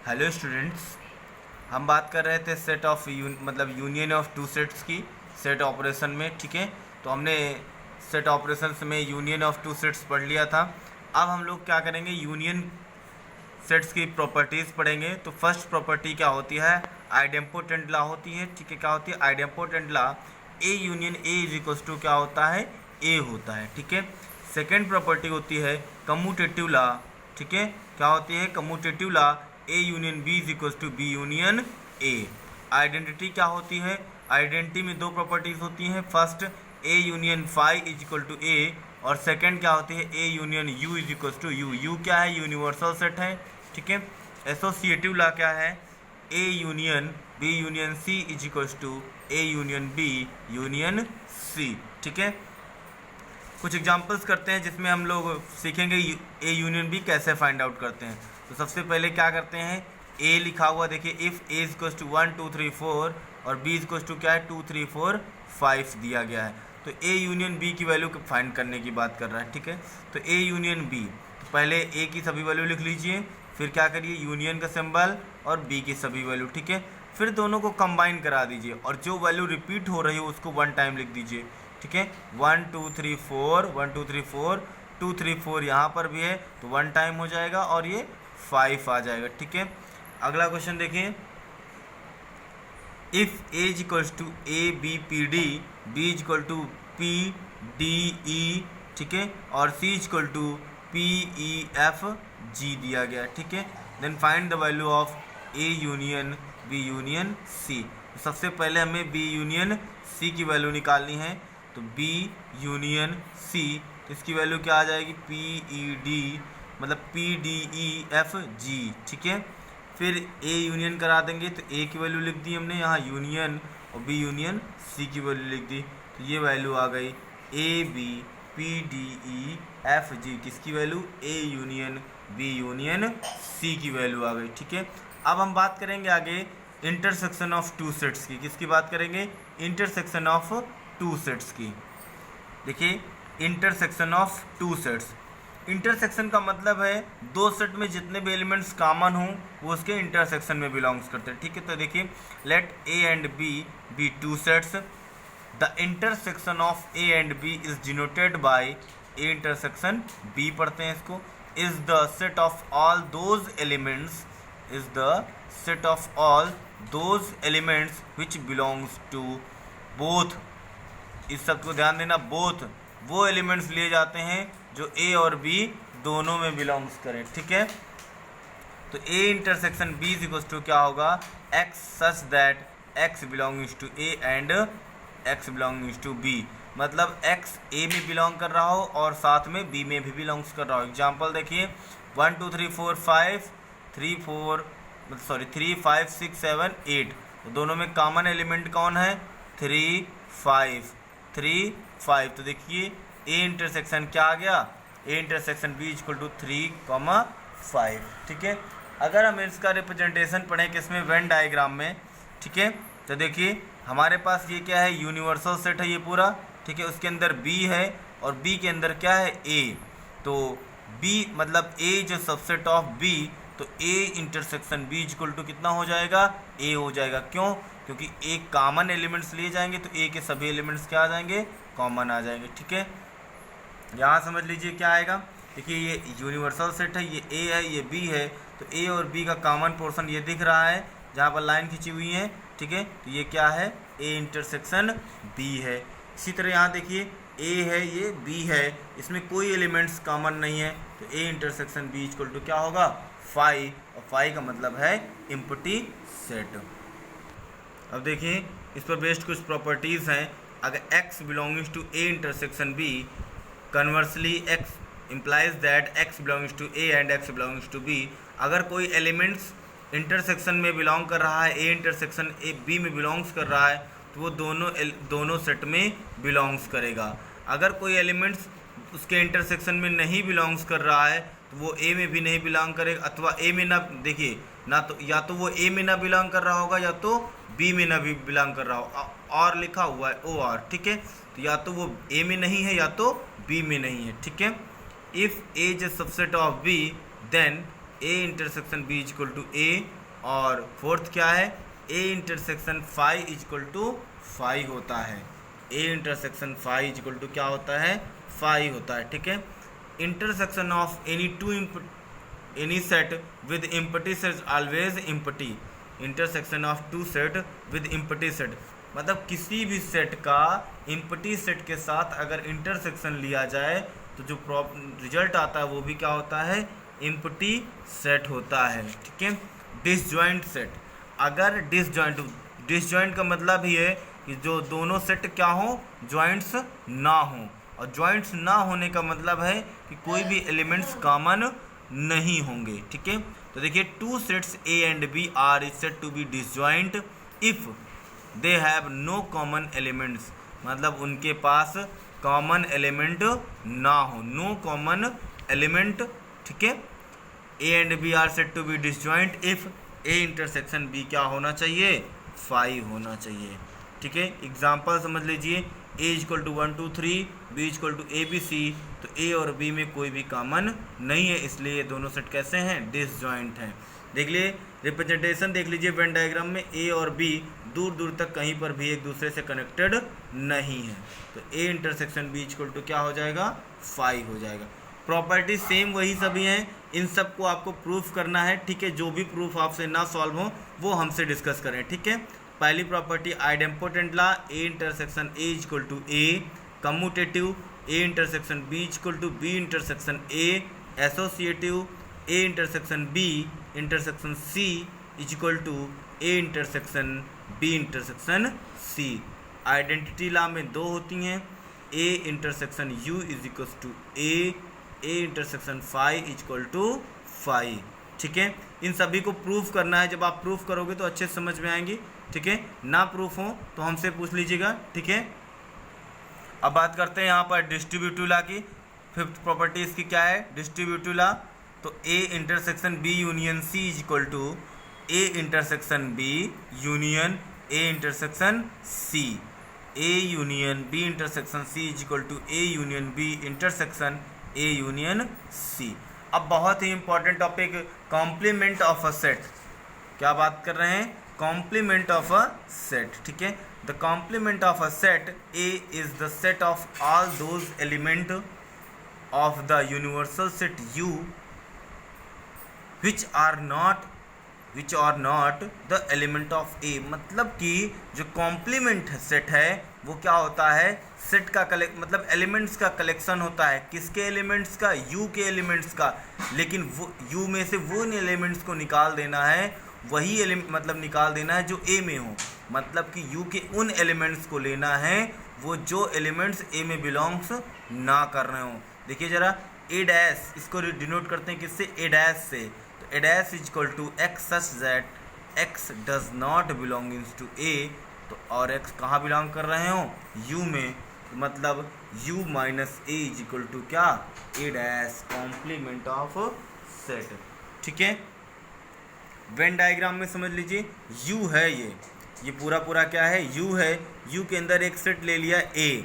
Hello students, हम बात कर रहे थे set of union of two sets की सेट ऑपरेशन में। ठीक है, तो हमने सेट ऑपरेशंस में यूनियन ऑफ टू सेट्स पढ़ लिया था। अब हम लोग क्या करेंगे, यूनियन सेट्स की प्रॉपर्टीज़ पढ़ेंगे। तो फर्स्ट प्रॉपर्टी क्या होती है, आइडेम्पोटेंट लॉ होती है। ठीक है, क्या होती है idempotent law, A union A is equals to क्या होता है, ए होता है। ठीक है, सेकेंड प्रॉपर्टी होती है कम्यूटेटिव लॉ। ठीक है, क्या होती है commutative law, A union B is equals to B union A. Identity क्या होती है, आइडेंटिटी में दो प्रॉपर्टीज होती हैं। First A union phi is equal to A, और सेकंड क्या होती है A union U is equals to U. U क्या है, यूनिवर्सल सेट है। ठीक है, एसोसिएटिव लॉ क्या है, A union B union C is equals to A union B union C. ठीक है, कुछ एग्जांपल्स करते हैं जिसमें हम लोग सीखेंगे ए यूनियन बी कैसे फाइंड आउट करते हैं। तो सबसे पहले क्या करते हैं, ए लिखा हुआ देखिए, if A is equals to 1 2 3 4 और बी इज इक्वल्स टू क्या है 2 3 4 5 दिया गया है। तो ए यूनियन बी की वैल्यू फाइंड करने की बात कर रहा है। ठीक है, तो ए यूनियन बी, तो पहले ए की सभी वैल्यू लिख लीजिए, फिर क्या करिए यूनियन का सिंबल और बी की सभी वैल्यू। ठीक है, फिर दोनों को कंबाइन करा दीजिए और जो वैल्यू रिपीट हो रही है उसको 1 टाइम लिख दीजिए। ठीक है, 1 2 3 4 1 2 3 4 2 3 4 यहाँ पर भी है तो 1 टाइम हो जाएगा और ये 5 आ जाएगा। ठीक है, अगला क्वेश्चन देखिए, if A is equals to A B P D, B is equal to P D E, ठीक है, और C is equal to P E F G दिया गया। ठीक है, then find the value of A union B union C. सबसे पहले हमें बी यूनियन सी की वैल्यू निकालनी है। तो बी यूनियन सी, तो इसकी वैल्यू क्या आ जाएगी, पी ई डी मतलब पी डी ई एफ जी। ठीक है, फिर ए यूनियन करा देंगे तो ए की वैल्यू लिख दी हमने यहाँ यूनियन, और बी यूनियन सी की वैल्यू लिख दी। तो ये वैल्यू आ गई A B P D E F G, किसकी value, A union B union C की वैल्यू आ गई। ठीक है, अब हम बात करेंगे आगे इंटरसेक्शन ऑफ टू सेट्स की। किसकी बात करेंगे, इंटरसेक्शन ऑफ टू सेट्स की। देखिए, intersection of two sets, intersection का मतलब है दो सेट में जितने भी एलिमेंट्स कॉमन हों वो उसके इंटरसेक्शन में बिलोंग्स करते हैं। ठीक है, तो देखिए, let A and B two sets, the intersection of A and B is denoted by A intersection B, पढ़ते हैं इसको, is the set of all those elements, is the set of all those elements which belongs to both. इस सब को ध्यान देना, both वो elements लिए जाते हैं जो ए और बी दोनों में बिलोंग्स करें। ठीक है, तो A intersection B is equals to क्या होगा, X such that X belongings to A and X belongings to B, मतलब एक्स ए में बिलोंग कर रहा हो और साथ में बी में भी बिलोंग्स कर रहा हो। एग्जाम्पल देखिए, 1 2 3 4 5 3 5 6 7 8, तो दोनों में कॉमन एलिमेंट कौन है, 3 5 3 5। तो देखिए ए इंटरसेक्शन क्या आ गया, A intersection B equal to 3,5। ठीक है, अगर हम इसका रिप्रेजेंटेशन पढ़ें किसमें, वेन डायग्राम में। ठीक है, तो देखिए हमारे पास ये क्या है, यूनिवर्सल सेट है ये पूरा। ठीक है, उसके अंदर बी है और बी के अंदर क्या है, ए। तो बी मतलब ए जो सबसेट ऑफ बी, तो A intersection B equal to कितना हो जाएगा, ए हो जाएगा। क्यों, क्योंकि ए कॉमन एलिमेंट्स लिए जाएंगे तो ए के सभी एलिमेंट्स क्या आ जाएंगे, कॉमन आ जाएंगे। ठीक है, यहाँ समझ लीजिए क्या आएगा, देखिए ये यूनिवर्सल सेट है, ये ए है ये बी है, तो ए और बी का कॉमन पोर्शन ये दिख रहा है जहाँ पर लाइन खींची हुई है। ठीक है, तो ये क्या है, ए इंटरसेक्शन बी है। इसी तरह यहाँ देखिए ए है ये बी है, इसमें कोई एलिमेंट्स कॉमन नहीं है, तो A intersection B equal to क्या होगा, 5, और 5 का मतलब है एम्प्टी सेट। अब देखिए इस पर बेस्ड कुछ प्रॉपर्टीज़ हैं। अगर x belongings to A intersection B, conversely x implies that x belongs to a and x belongs to b। अगर कोई एलिमेंट्स इंटरसेक्शन में बिलोंग कर रहा है, ए इंटरसेक्शन ए बी में बिलोंग्स कर रहा है, तो वो दोनों सेट में बिलोंग्स करेगा। अगर कोई एलिमेंट्स उसके इंटरसेक्शन में नहीं बिलोंग्स कर रहा है तो वो ए में भी नहीं बिलोंग करेगा, अथवा ए में ना, देखिए ना, तो या तो वो ए में ना बिलोंग कर रहा होगा या तो बी में ना भी बिलोंग कर रहा हो, और लिखा हुआ है ओ आर। ठीक है, तो या तो वो ए में नहीं है या तो बी में नहीं है। ठीक है, if A is a subset of B, then A intersection B is equal to A, और फोर्थ क्या है, A intersection phi is equal to phi होता है। A intersection phi is equal to क्या होता है, फाई होता है। ठीक है, intersection of any set with empty set always empty. Intersection of two set with empty set मतलब किसी भी सेट का इम्पटी सेट के साथ अगर इंटरसेक्शन लिया जाए तो जो रिजल्ट आता है वो भी क्या होता है, इम्पटी सेट होता है। ठीक है, डिसजॉइंट सेट, अगर डिसजॉइंट का मतलब ही है कि जो दोनों सेट क्या हो, जॉइंट्स ना हो, और जॉइंट्स ना होने का मतलब है कि कोई भी एलिमेंट्स कॉमन नहीं होंगे। ठीक है, तो देखिए two sets A and B are is said to be disjoint if they have no common elements, मतलब उनके पास कॉमन एलिमेंट ना हो, नो कॉमन एलिमेंट। ठीक है, A and B are said to be disjoint if A intersection B क्या होना चाहिए, phi होना चाहिए। ठीक है, एग्जाम्पल समझ लीजिए, A equal to 1 2 3, B equal to A B C, तो ए और बी में कोई भी कॉमन नहीं है, इसलिए ये दोनों सेट कैसे हैं, डिसजॉइंट हैं। देख लिए रिप्रेजेंटेशन, देख लीजिए वेन डायग्राम में ए और बी दूर दूर तक कहीं पर भी एक दूसरे से कनेक्टेड नहीं है, तो A intersection B equal to क्या हो जाएगा, फाई हो जाएगा। प्रॉपर्टी सेम वही सभी हैं, इन सब को आपको प्रूफ करना है। ठीक है, जो भी प्रूफ आपसे ना सॉल्व हो वो हमसे डिस्कस करें। ठीक है, पहली property idempotent law, A intersection A equal to A, commutative A intersection B equal to B intersection A, associative A intersection B intersection C equal to A intersection B intersection C. Identity law में दो होती हैं, A intersection U is equal to A intersection phi equal to phi. ठीक है, इन सभी को proof करना है, जब आप प्रूफ करोगे तो अच्छे समझ में आएंगी। ठीक है, ना प्रूफ हो तो हमसे पूछ लीजिएगा। ठीक है, अब बात करते हैं यहाँ पर डिस्ट्रीब्यूटिव लॉ की। फिफ्थ प्रॉपर्टी इसकी क्या है, डिस्ट्रीब्यूटिव लॉ। तो A intersection B union C is equal to A intersection B union A intersection C, A union B intersection C is equal to A union B intersection A union C. अब बहुत ही important topic, complement of a set. क्या बात कर रहे हैं, complement of a set. ठीक है, the complement of a set A is the set of all those element of the universal set U which are not the element of A. मतलब कि जो कॉम्प्लीमेंट सेट है वो क्या होता है, सेट का मतलब एलिमेंट्स का कलेक्शन होता है। किसके एलिमेंट्स का, यू के एलिमेंट्स का, लेकिन वो यू में से वो एलिमेंट्स को निकाल देना है, वही मतलब निकाल देना है जो ए में हो। मतलब कि यू के उन एलिमेंट्स को लेना है वो जो एलिमेंट्स ए में बिलोंग्स ना कर रहे हो। देखिए जरा, ए डैश, इसको डिनोट करते हैं किससे, ए डैश से। तो A dash is equal to X such that X does not belongings to A, तो और एक्स कहाँ बिलोंग कर रहे हो, यू में, तो मतलब U minus A is equal to क्या, A dash, complement of set. ठीक है, वेन डायग्राम में समझ लीजिए, यू है ये पूरा क्या है, यू है। यू के अंदर एक सेट ले लिया ए,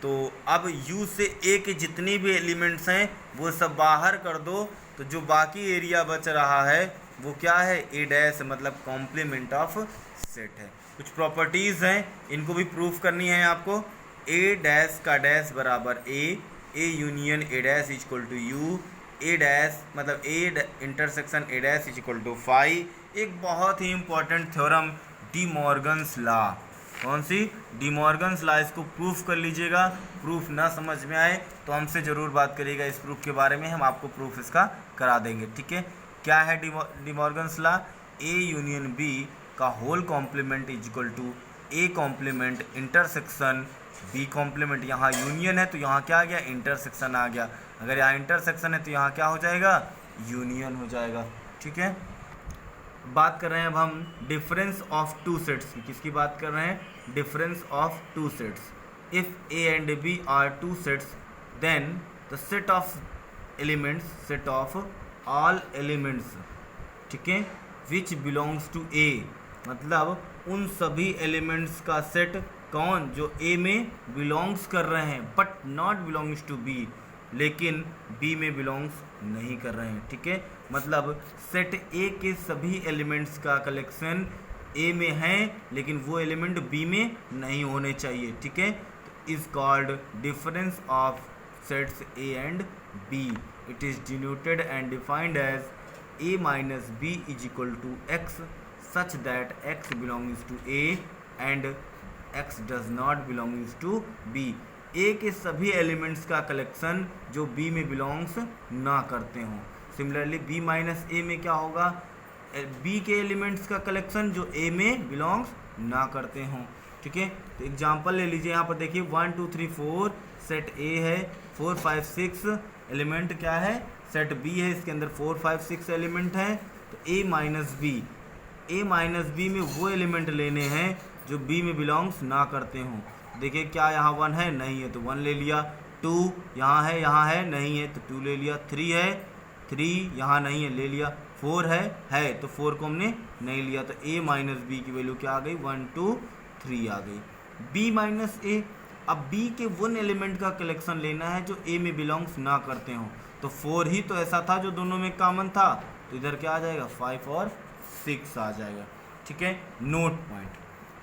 तो अब यू से ए के जितनी भी एलिमेंट्स हैं वो सब बाहर कर दो, तो जो बाकी एरिया बच रहा है वो क्या है, ए डैश, मतलब कॉम्प्लीमेंट ऑफ सेट है। कुछ प्रॉपर्टीज़ हैं, इनको भी प्रूफ करनी है आपको। ए डैश का डैश बराबर A union A dash is equal to U, A dash मतलब A intersection A dash is equal to phi. एक बहुत ही important theorem, De Morgan's law. कौन सी, डी मॉर्गन्स लॉ। इसको प्रूफ कर लीजिएगा। प्रूफ ना समझ में आए तो हमसे ज़रूर बात करिएगा इस प्रूफ के बारे में, हम आपको प्रूफ इसका करा देंगे। ठीक है, क्या है De Morgan's law, A union B का whole complement is equal to A complement intersection B complement. यहाँ यूनियन है तो यहाँ क्या आ गया, इंटरसेक्शन आ गया। अगर यहाँ इंटरसेक्शन है तो यहाँ क्या हो जाएगा, यूनियन हो जाएगा। ठीक है, बात कर रहे हैं अब हम डिफरेंस ऑफ टू सेट्स की। किसकी बात कर रहे हैं, difference of two sets. If A and B are two sets then the set of elements, set of all elements, ठीक है, विच बिलोंग्स टू ए, मतलब उन सभी एलिमेंट्स का सेट कौन, जो ए में बिलोंग्स कर रहे हैं but not belongs to B, लेकिन बी में बिलोंग्स नहीं कर रहे हैं। ठीक है, मतलब सेट ए के सभी एलिमेंट्स का कलेक्शन ए में है लेकिन वो एलिमेंट बी में नहीं होने चाहिए, ठीक है। Is called difference of sets A and B. It is denoted and defined as a minus b is equal to x such that x belongs to a and x does not belongs to b। a के सभी elements का collection जो b में belongs ना करते हों। Similarly b minus a में क्या होगा, b के एलिमेंट्स का कलेक्शन जो a में बिलोंग्स ना करते हों, ठीक है। तो एग्जांपल ले लीजिए, यहाँ पर देखिए 1 2 3 4 सेट a है, 4 5 6 एलिमेंट क्या है, सेट बी है, इसके अंदर 4 5 6 एलिमेंट हैं। तो a माइनस बी में वो एलिमेंट लेने हैं जो b में बिलोंग्स ना करते हों। देखिए क्या यहाँ 1 है, नहीं है तो 1 ले लिया, 2 यहाँ है नहीं है तो 2 ले लिया, 3 है, 3 यहाँ नहीं है ले लिया, 4 है तो 4 को हमने नहीं लिया। तो a माइनस बी की वैल्यू क्या आ गई, 1 2 3 आ गई। b माइनस a, अब b के वन एलिमेंट का कलेक्शन लेना है जो a में बिलोंग्स ना करते हों। तो 4 ही तो ऐसा था जो दोनों में कॉमन था, तो इधर क्या आ जाएगा 5 और 6 आ जाएगा, ठीक है। Note point,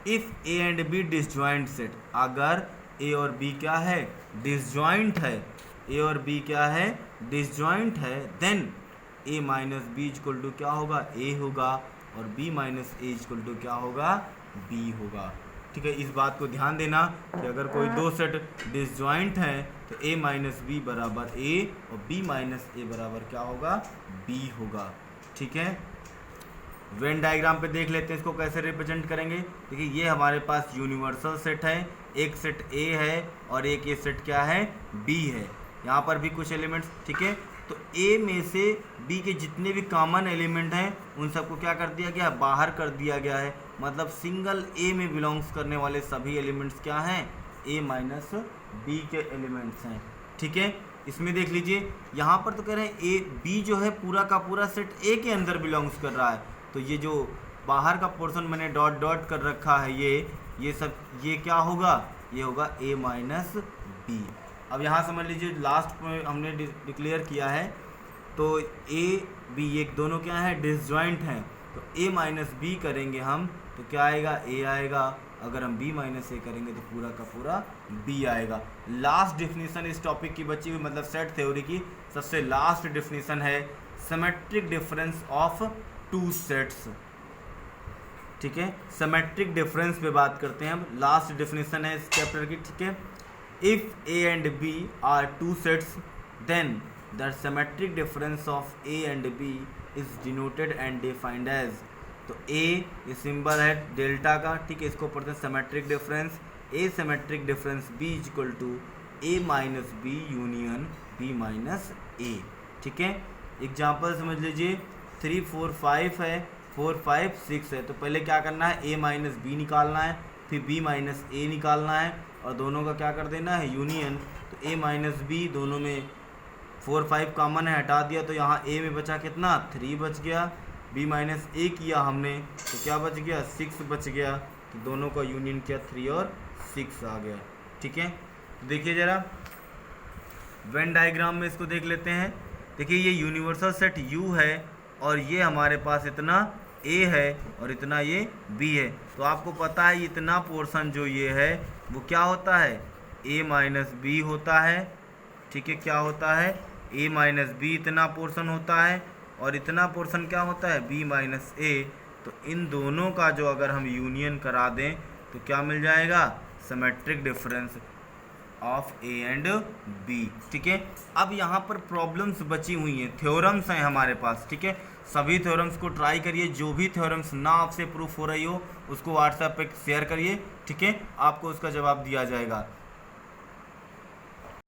if a and b disjoint set, अगर a और b क्या है, डिसजॉइंट है, a और b क्या है, डिसजॉइंट है, then a minus B equal to क्या होगा, a होगा, और b minus a equal to क्या होगा, b होगा, ठीक है। इस बात को ध्यान देना कि अगर कोई दो सेट डिसजॉइंट हैं तो a माइनस बी बराबर a और b माइनस a बराबर क्या होगा, b होगा, ठीक है। वेन डायग्राम पे देख लेते हैं इसको कैसे रिप्रेजेंट करेंगे। देखिए ये हमारे पास यूनिवर्सल सेट है, एक सेट a है और एक ये सेट क्या है, b है। यहाँ पर भी कुछ एलिमेंट्स, ठीक है। तो a में से b के जितने भी कॉमन एलिमेंट हैं उन सबको क्या कर दिया गया, बाहर कर दिया गया है। मतलब सिंगल a में बिलोंग्स करने वाले सभी एलिमेंट्स क्या हैं, a माइनस b के एलिमेंट्स हैं, ठीक है। इसमें देख लीजिए यहाँ पर तो कह रहे हैं a b जो है पूरा का पूरा सेट a के अंदर बिलोंग्स कर रहा है, तो ये जो बाहर का पोर्शन मैंने डॉट डॉट कर रखा है ये सब ये क्या होगा, ये होगा a माइनस b। अब यहाँ समझ लीजिए लास्ट में हमने डिक्लेयर किया है तो a b ये दोनों क्या है, डिसजॉइंट हैं, तो a माइनस बी करेंगे हम तो क्या आएगा, a आएगा। अगर हम b माइनस a करेंगे तो पूरा का पूरा b आएगा। लास्ट डेफिनेशन इस टॉपिक की बची हुई, मतलब सेट थ्योरी की सबसे लास्ट डेफिनेशन है symmetric difference of two sets, ठीक है। सिमेट्रिक डिफरेंस पे बात करते हैं हम, लास्ट डेफिनेशन है इस चैप्टर की, ठीक है। If a and b are two sets then the symmetric difference of a and b is denoted and defined as. तो a ये सिंबल है डेल्टा का, ठीक है, इसको पढ़ते हैं symmetric difference. a symmetric difference b is equal to a minus B union b minus a, ठीक है। एग्जाम्पल समझ लीजिए 3 4 5 है, 4 5 6 है, तो पहले क्या करना है, a माइनस बी निकालना है, फिर b माइनस a निकालना है और दोनों का क्या कर देना है, यूनियन। तो a माइनस बी दोनों में 4 5 कॉमन है, हटा दिया तो यहाँ a में बचा कितना, 3 बच गया, b माइनस a किया हमने तो क्या बच गया, 6 बच गया, तो दोनों का यूनियन किया 3 और 6 आ गया, ठीक है। तो देखिए ज़रा वेन डायग्राम में इसको देख लेते हैं। देखिए ये यूनिवर्सल सेट U है और ये हमारे पास इतना A है और इतना ये B है। तो आपको पता है इतना पोर्शन जो ये है वो क्या होता है, A माइनस बी होता है, ठीक है। क्या होता है, A माइनस बी इतना पोर्शन होता है और इतना पोर्शन क्या होता है, B माइनस A। तो इन दोनों का जो अगर हम यूनियन करा दें तो क्या मिल जाएगा, symmetric difference of A and B, ठीक है। अब यहाँ पर प्रॉब्लम्स बची हुई हैं, थ्योरम्स हैं हमारे पास, ठीक है। सभी थ्योरम्स को ट्राई करिए, जो भी थ्योरम्स ना आपसे प्रूफ हो रही हो उसको व्हाट्सएप पे शेयर करिए, ठीक है, आपको उसका जवाब दिया जाएगा।